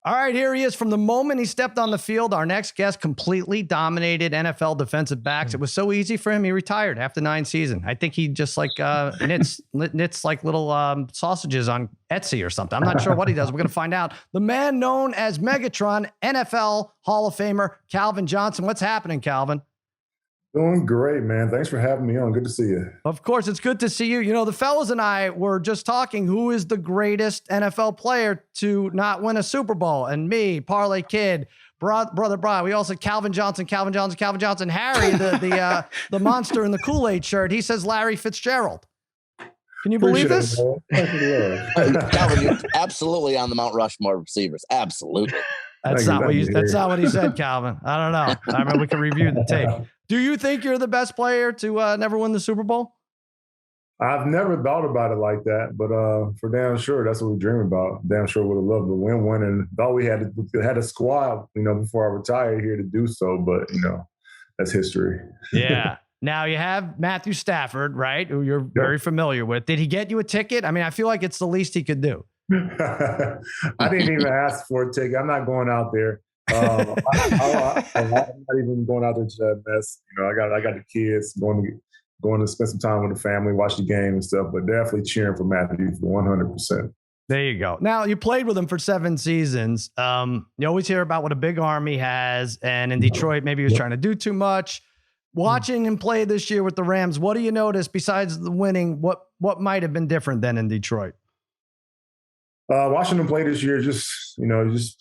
All right, here he is. From the moment he stepped on the field, our next guest completely dominated NFL defensive backs. It was so easy for him. He retired after 9 seasons. I think he just knits like little sausages on Etsy or something. I'm not sure what he does. We're going to find out. The man known as Megatron, NFL Hall of Famer, Calvin Johnson. What's happening, Calvin? Doing great, man. Thanks for having me on. Good to see you. Of course, it's good to see you. You know, the fellas and I were just talking who is the greatest NFL player to not win a Super Bowl. And me, Parlay Kid, Brother Brian. We all said Calvin Johnson. Harry, the monster in the Kool-Aid shirt. He says Larry Fitzgerald. Can you believe this? Calvin, you're absolutely on the Mount Rushmore of receivers. Absolutely. That's not what he said, Calvin. I don't know. I mean, we can review the tape. Do you think you're the best player to never win the Super Bowl? I've never thought about it like that, but for damn sure, that's what we dream about. Damn sure would have loved to win one, and thought we had a squad, before I retired here to do so. But that's history. Yeah. Now you have Matthew Stafford, right? Who you're very familiar with. Did he get you a ticket? I mean, I feel like it's the least he could do. I didn't even ask for a ticket. I'm not going out there. I'm not even going out there to that mess. I got the kids going to spend some time with the family, watch the game and stuff, but definitely cheering for Matthew for 100%. There you go. Now, you played with him for 7 seasons. You always hear about what a big arm he has, and in Detroit, maybe he was trying to do too much. Watching him play this year with the Rams, what do you notice besides the winning? What might have been different than in Detroit? Watching him play this year, just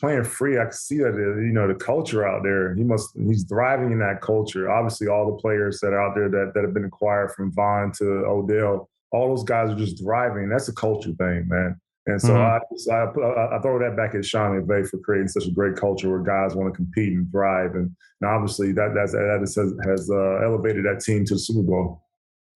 playing free. I can see that, the culture out there. He's thriving in that culture. Obviously, all the players that are out there that have been acquired from Vaughn to Odell, all those guys are just thriving. That's a culture thing, man. And so I throw that back at Sean McVay for creating such a great culture where guys want to compete and thrive. And obviously that has elevated that team to the Super Bowl.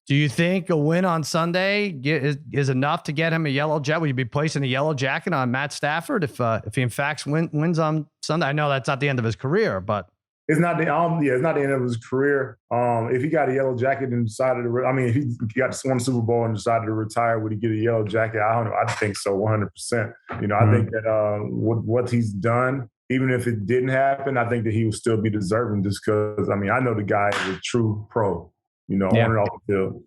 Do you think a win on Sunday is enough to get him a yellow jacket? Will you be placing a yellow jacket on Matt Stafford if he in fact wins on Sunday? I know that's not the end of his career, but it's not the it's not the end of his career. If he got a yellow jacket and decided to, if he got to win the Super Bowl and decided to retire, would he get a yellow jacket? I don't know. I think so, 100%. I think that what he's done, even if it didn't happen, I think that he would still be deserving just because, I know the guy is a true pro. On and off the field.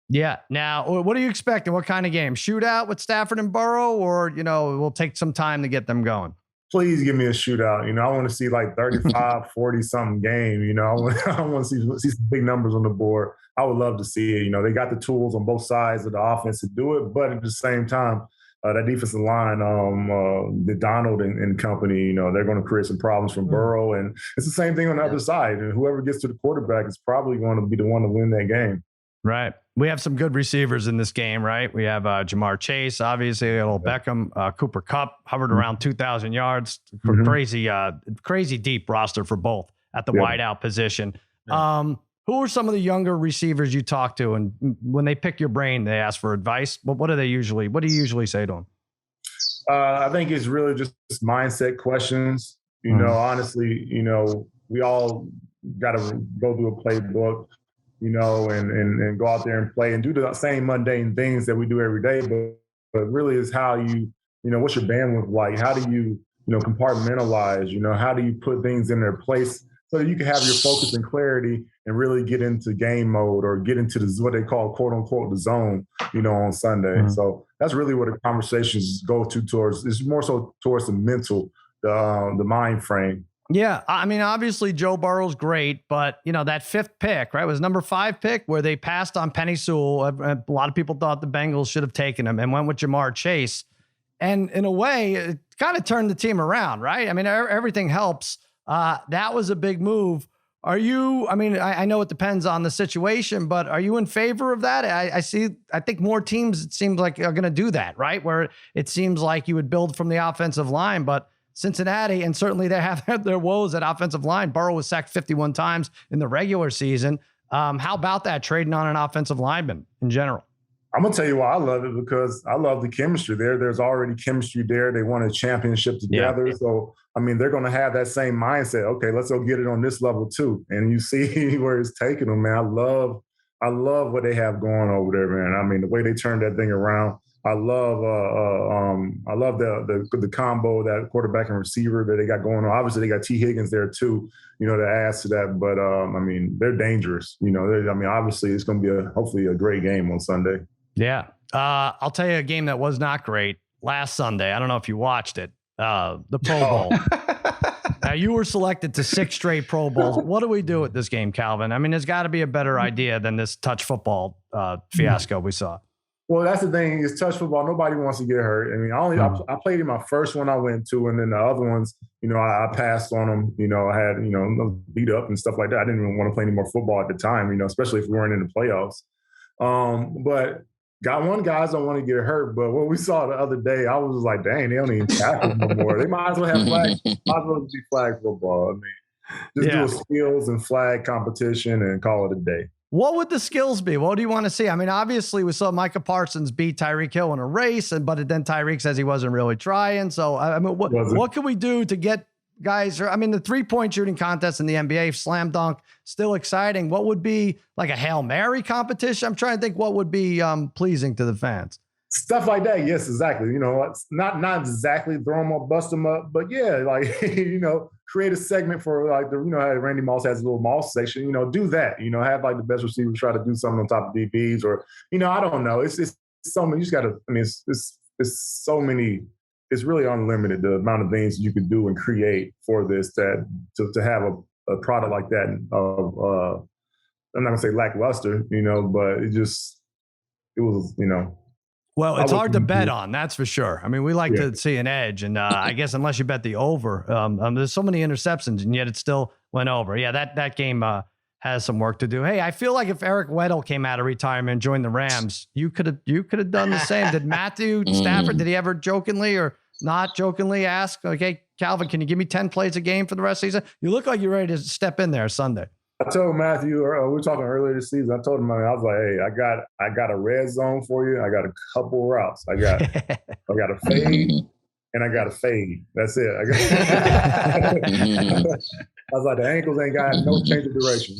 Yeah. Now, what are you expecting? What kind of game? Shootout with Stafford and Burrow, or we'll take some time to get them going? Please give me a shootout. I want to see like 35, 40 something game. I want to see some big numbers on the board. I would love to see it. They got the tools on both sides of the offense to do it, but at the same time, that defensive line, the Donald and company, they're going to create some problems from Burrow. And it's the same thing on the other side. And whoever gets to the quarterback is probably going to be the one to win that game. Right. We have some good receivers in this game, right? We have Jamar Chase, obviously, Odell Beckham, Cooper Kupp, hovered around 2,000 yards. Crazy deep roster for both at the wideout position. Yeah. Who are some of the younger receivers you talk to, and when they pick your brain, they ask for advice? What do you usually say to them? I think it's really just mindset questions. Honestly, we all got to go through a playbook, and go out there and play and do the same mundane things that we do every day. But really is how what's your bandwidth like? How do you, compartmentalize? How do you put things in their place so that you can have your focus and clarity and really get into game mode or get into what they call, quote unquote, the zone, on Sunday. So that's really what the conversations go towards. It's more so towards the mental, the mind frame. Yeah. Obviously Joe Burrow's great, but that 5th pick, right, was number 5 pick where they passed on Penny Sewell. A lot of people thought the Bengals should have taken him and went with Jamar Chase. And in a way, it kind of turned the team around, right? Everything helps. That was a big move. Are you, I know it depends on the situation, but are you in favor of that? I think more teams, it seems like, are going to do that, right? Where it seems like you would build from the offensive line, but Cincinnati, and certainly they have had their woes at offensive line. Burrow was sacked 51 times in the regular season. How about that, trading on an offensive lineman in general? I'm going to tell you why I love it, because I love the chemistry there. There's already chemistry there. They won a championship together. Yeah. So, they're going to have that same mindset. Okay, let's go get it on this level too. And you see where it's taking them, man. I love what they have going over there, man. The way they turned that thing around, I love the combo, that quarterback and receiver that they got going on. Obviously, they got T. Higgins there too, to add to that. But they're dangerous. Obviously, it's going to be hopefully a great game on Sunday. Yeah, I'll tell you a game that was not great last Sunday. I don't know if you watched it. The Pro Bowl. Now, you were selected to 6 straight Pro Bowls. What do we do with this game, Calvin? I mean, there's got to be a better idea than this touch football fiasco we saw. Well, that's the thing. It's touch football. Nobody wants to get hurt. I mean, I played in my first one I went to, and then the other ones, I passed on them. I had, beat up and stuff like that. I didn't even want to play any more football at the time, especially if we weren't in the playoffs. But guys don't want to get hurt. But what we saw the other day, I was like, dang, they don't even tackle no more. They might as well have flag. Might as well be flag football. I mean, just do a skills and flag competition and call it a day. What would the skills be? What do you want to see? I mean, obviously we saw Micah Parsons beat Tyreek Hill in a race, but then Tyreek says he wasn't really trying. So, I mean, what can we do to get guys? I mean, the 3-point shooting contest in the NBA, slam dunk, still exciting. What would be like a Hail Mary competition? I'm trying to think what would be pleasing to the fans. Stuff like that. Yes, exactly. It's not exactly throw them up, bust them up, but yeah, like, create a segment for like how Randy Moss has a little Moss section, do that, have like the best receivers try to do something on top of DBs or, I don't know. It's so many, you just got to, I mean, it's so many, it's really unlimited, the amount of things you could do and create for this, that to have a product like that of, I'm not gonna say lackluster, but it was. Well, it's hard to bet on, that's for sure. I mean, we like to see an edge, and I guess unless you bet the over, there's so many interceptions, and yet it still went over. Yeah, that game has some work to do. Hey, I feel like if Eric Weddle came out of retirement and joined the Rams, you could have done the same. Did Matthew Stafford? Did he ever jokingly or not jokingly ask, okay, Calvin, can you give me 10 plays a game for the rest of the season? You look like you're ready to step in there Sunday. I told Matthew, we were talking earlier this season. I told him, I was like, hey, I got a red zone for you. I got a couple routes. I got a fade and I got a fade. That's it. I was like, the ankles ain't got no change of direction.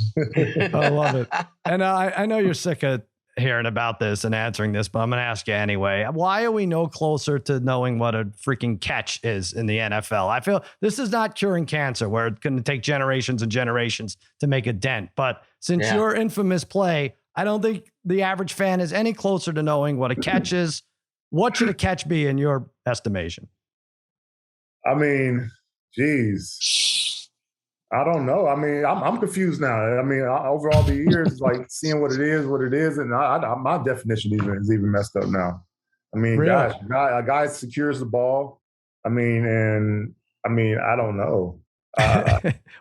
I love it. And I know you're sick of hearing about this and answering this, but I'm going to ask you anyway. Why are we no closer to knowing what a freaking catch is in the NFL? I feel this is not curing cancer where it's going to take generations and generations to make a dent. But since your infamous play, I don't think the average fan is any closer to knowing what a catch is. What should a catch be in your estimation? I mean, geez. I don't know. I mean, I'm confused now. I mean, over all the years, like seeing what it is, and my definition is even messed up now. I mean, really? a guy secures the ball. I mean, I don't know.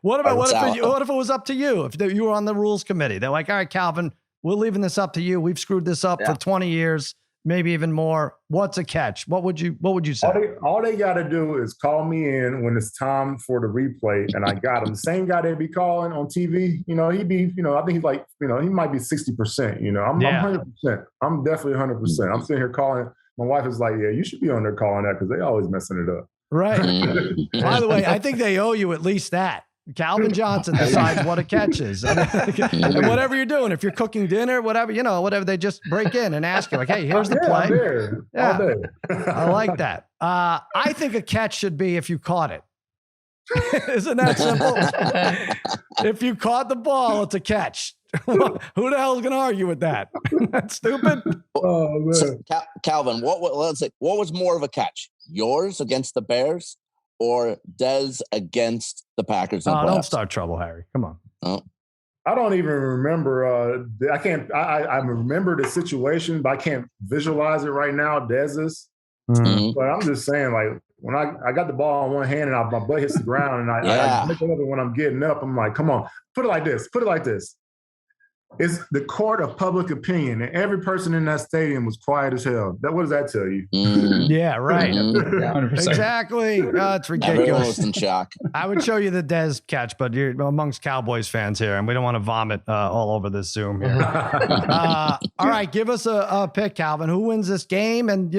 What if it was up to you? If you were on the rules committee, they're like, all right, Calvin, we're leaving this up to you. We've screwed this up for 20 years. Maybe even more. What's a catch? What would you say? All they got to do is call me in when it's time for the replay, and I got him. The same guy they be calling on TV, he'd be, I think he's like, he might be 60%. I'm 100%. I'm definitely 100%. I'm sitting here calling. My wife is like, yeah, you should be on there calling that because they always messing it up. Right. By the way, I think they owe you at least that. Calvin Johnson decides what a catch is. And whatever you're doing, if you're cooking dinner, whatever, they just break in and ask you, like, hey, here's the play. I like that. I think a catch should be if you caught it. Isn't that simple? If you caught the ball, it's a catch. Who the hell is going to argue with that? That's stupid. Oh, man. So, Calvin, what was more of a catch? Yours against the Bears? Or Dez against the Packers? Don't start trouble, Harry. Come on. Oh. I don't even remember. I remember the situation, but I can't visualize it right now. Dez's. Mm-hmm. But I'm just saying, like, when I got the ball in one hand and my butt hits the ground and I pick it up, and when I'm getting up, I'm like, come on, put it like this. It's the court of public opinion, and every person in that stadium was quiet as hell. What does that tell you? Yeah, right. Yeah, 100%. Exactly. It's ridiculous. Everyone was in shock. I would show you the Dez catch, but you're amongst Cowboys fans here, and we don't want to vomit all over this Zoom here. All right, give us a pick, Calvin. Who wins this game? And,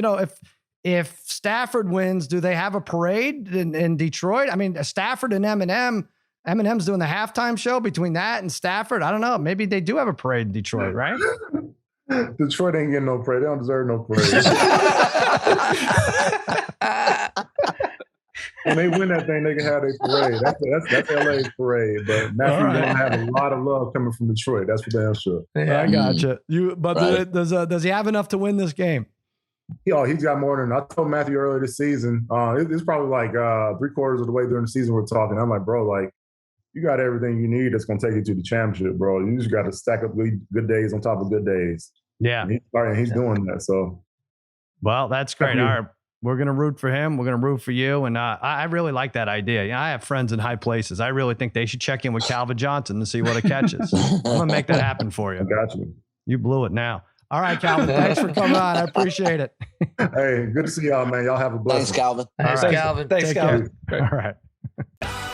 if Stafford wins, do they have a parade in Detroit? I mean, Stafford and Eminem's doing the halftime show between that and Stafford. I don't know. Maybe they do have a parade in Detroit, right? Detroit ain't getting no parade. They don't deserve no parade. When they win that thing, they can have their parade. That's LA's parade. But Matthew All right. gonna have a lot of love coming from Detroit. That's for damn sure. I gotcha. But Right. does he have enough to win this game? He's got more than I told Matthew earlier this season. It's probably like 3/4 of the way during the season we're talking. I'm like, bro, like you got everything you need that's gonna take you to the championship, bro. You just got to stack up good days on top of good days. Yeah. And he's doing that. So, Well, that's great. All right. We're going to root for him. We're going to root for you. And I really like that idea. You know, I have friends in high places. I really think they should check in with Calvin Johnson to see what it catches. I'm going to make that happen for you. I got you. You blew it now. All right, Calvin. Thanks for coming on. I appreciate it. Hey, good to see y'all, man. Y'all have a blessing. Thanks, Calvin. Thanks, All right. Calvin. Take care. All right.